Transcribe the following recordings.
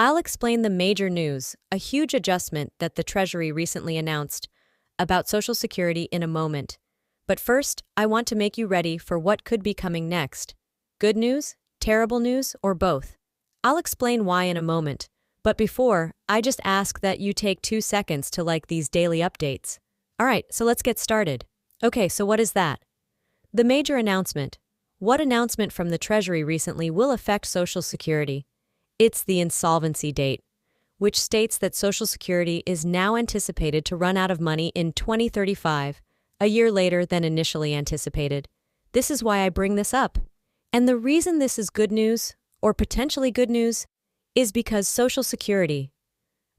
I'll explain the major news, a huge adjustment that the Treasury recently announced, about Social Security in a moment. But first, I want to make you ready for what could be coming next. Good news, terrible news, or both? I'll explain why in a moment. But before, I just ask that you take 2 seconds to like these daily updates. Alright, so let's get started. Okay, so what is that? The major announcement. What announcement from the Treasury recently will affect Social Security? It's the insolvency date, which states that Social Security is now anticipated to run out of money in 2035, a year later than initially anticipated. This is why I bring this up. And the reason this is good news, or potentially good news, is because Social Security,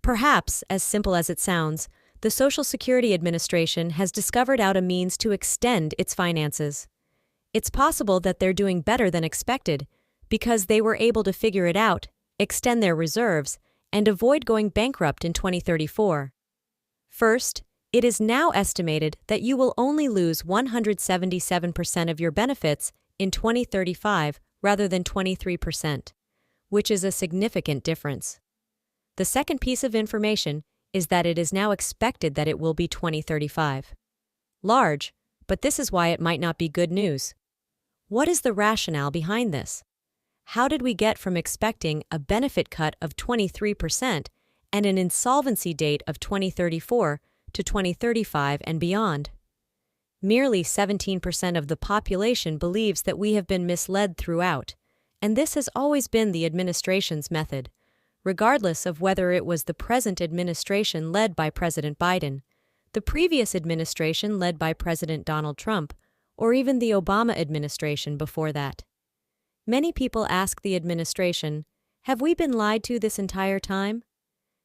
perhaps as simple as it sounds, the Social Security Administration has discovered out a means to extend its finances. It's possible that they're doing better than expected because they were able to figure it out, extend their reserves, and avoid going bankrupt in 2034. First, it is now estimated that you will only lose 177% of your benefits in 2035 rather than 23%, which is a significant difference. The second piece of information is that it is now expected that it will be 2035. Large, but this is why it might not be good news. What is the rationale behind this? How did we get from expecting a benefit cut of 23% and an insolvency date of 2034 to 2035 and beyond? Merely 17% of the population believes that we have been misled throughout, and this has always been the administration's method, regardless of whether it was the present administration led by President Biden, the previous administration led by President Donald Trump, or even the Obama administration before that. Many people ask the administration, have we been lied to this entire time?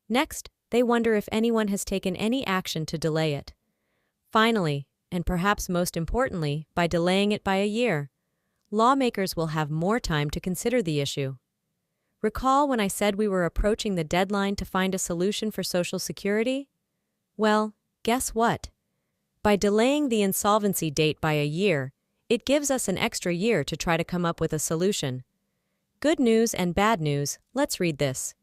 Next, they wonder if anyone has taken any action to delay it. Finally, and perhaps most importantly, by delaying it by a year, lawmakers will have more time to consider the issue. Recall when I said we were approaching the deadline to find a solution for Social Security? Well, guess what? By delaying the insolvency date by a year, it gives us an extra year to try to come up with a solution. Good news and bad news, let's read this.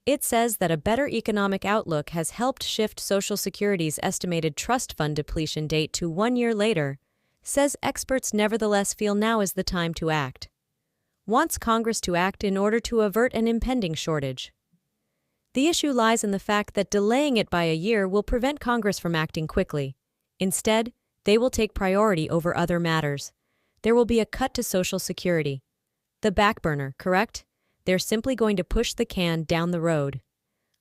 It says that a better economic outlook has helped shift Social Security's estimated trust fund depletion date to 1 year later, says experts nevertheless feel now is the time to act. Wants Congress to act in order to avert an impending shortage. The issue lies in the fact that delaying it by a year will prevent Congress from acting quickly. Instead, they will take priority over other matters. There will be a cut to Social Security. The back burner, correct? They're simply going to push the can down the road.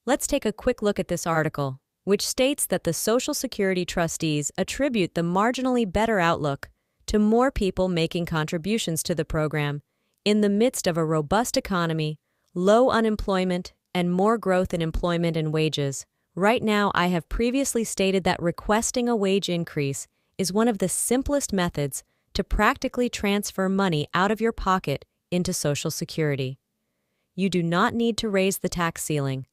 Let's take a quick look at this article, which states that the Social Security trustees attribute the marginally better outlook to more people making contributions to the program in the midst of a robust economy, low unemployment, and more growth in employment and wages. Right now, I have previously stated that requesting a wage increase is one of the simplest methods to practically transfer money out of your pocket into Social Security. You do not need to raise the tax ceiling.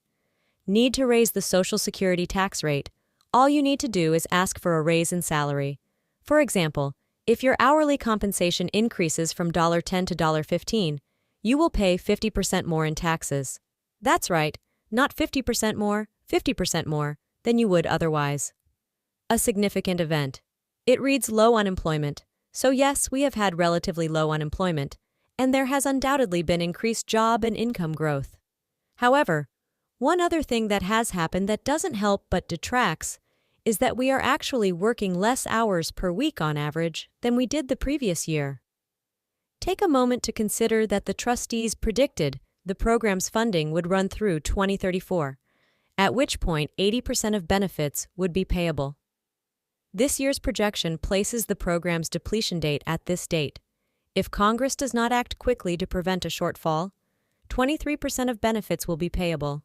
Need to raise the Social Security tax rate. All you need to do is ask for a raise in salary. For example, if your hourly compensation increases from $10 to $15, you will pay 50% more in taxes. That's right, not 50% more, 50% more than you would otherwise. A significant event. It reads low unemployment. So yes, we have had relatively low unemployment, and there has undoubtedly been increased job and income growth. However, one other thing that has happened that doesn't help but detracts is that we are actually working less hours per week on average than we did the previous year. Take a moment to consider that the trustees predicted the program's funding would run through 2034, at which point 80% of benefits would be payable. This year's projection places the program's depletion date at this date. If Congress does not act quickly to prevent a shortfall, 23% of benefits will be payable.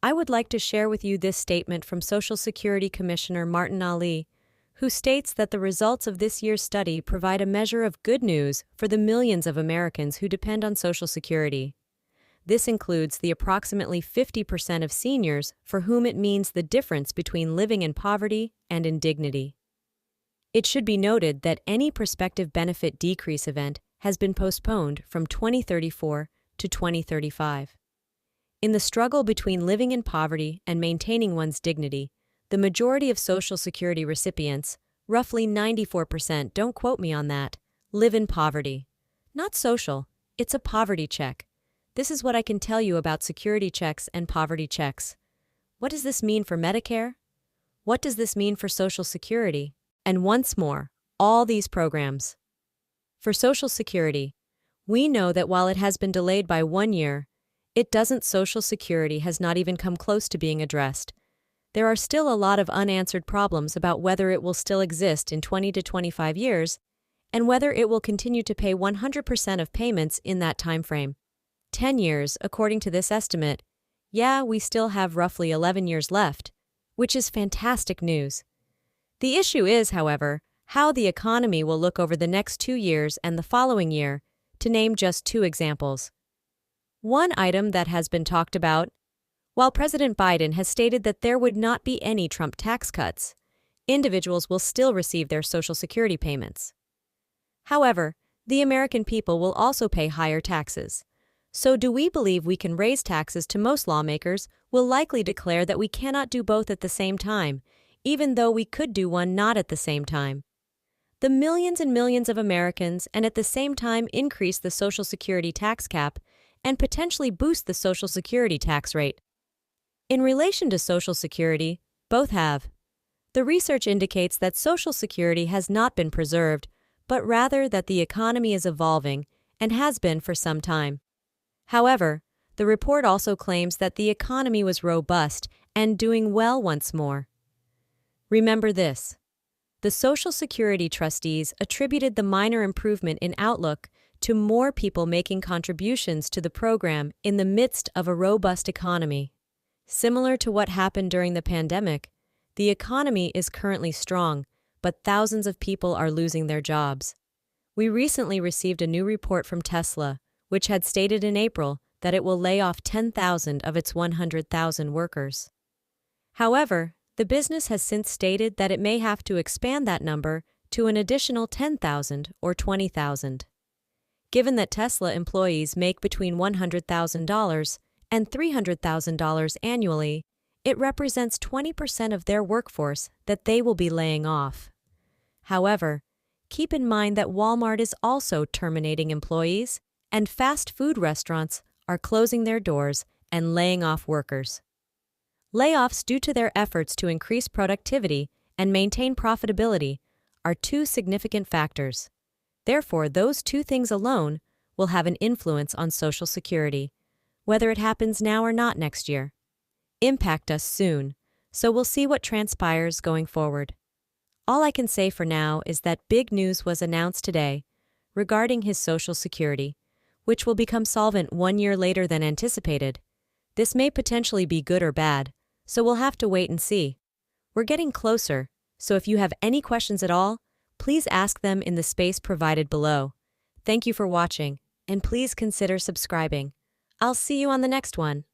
I would like to share with you this statement from Social Security Commissioner Martin Ali, who states that the results of this year's study provide a measure of good news for the millions of Americans who depend on Social Security. This includes the approximately 50% of seniors for whom it means the difference between living in poverty and in dignity. It should be noted that any prospective benefit decrease event has been postponed from 2034 to 2035. In the struggle between living in poverty and maintaining one's dignity, the majority of Social Security recipients, roughly 94%, don't quote me on that, live in poverty. Not social, it's a poverty check. This is what I can tell you about security checks and poverty checks. What does this mean for Medicare? What does this mean for Social Security? And once more, all these programs. For Social Security, we know that while it has been delayed by 1 year, Social Security has not even come close to being addressed. There are still a lot of unanswered problems about whether it will still exist in 20 to 25 years and whether it will continue to pay 100% of payments in that time frame. 10 years, according to this estimate. Yeah, we still have roughly 11 years left, which is fantastic news. The issue is, however, how the economy will look over the next 2 years and the following year, to name just 2 examples. One item that has been talked about: while President Biden has stated that there would not be any Trump tax cuts, individuals will still receive their Social Security payments. However, the American people will also pay higher taxes. So do we believe we can raise taxes? To most lawmakers will likely declare that we cannot do both at the same time, even though we could do one not at the same time. The millions and millions of Americans and at the same time increase the Social Security tax cap and potentially boost the Social Security tax rate. In relation to Social Security, both have. The research indicates that Social Security has not been preserved, but rather that the economy is evolving and has been for some time. However, the report also claims that the economy was robust and doing well once more. Remember this: the Social Security trustees attributed the minor improvement in outlook to more people making contributions to the program in the midst of a robust economy. Similar to what happened during the pandemic, the economy is currently strong, but thousands of people are losing their jobs. We recently received a new report from Tesla, which had stated in April that it will lay off 10,000 of its 100,000 workers. However, the business has since stated that it may have to expand that number to an additional 10,000 or 20,000. Given that Tesla employees make between $100,000 and $300,000 annually, it represents 20% of their workforce that they will be laying off. However, keep in mind that Walmart is also terminating employees, and fast food restaurants are closing their doors and laying off workers. Layoffs due to their efforts to increase productivity and maintain profitability are 2 significant factors. Therefore, those 2 things alone will have an influence on Social Security, whether it happens now or not next year. Impact us soon, so we'll see what transpires going forward. All I can say for now is that big news was announced today regarding his Social Security, which will become solvent 1 year later than anticipated. This may potentially be good or bad, so we'll have to wait and see. We're getting closer, so if you have any questions at all, please ask them in the space provided below. Thank you for watching, and please consider subscribing. I'll see you on the next one.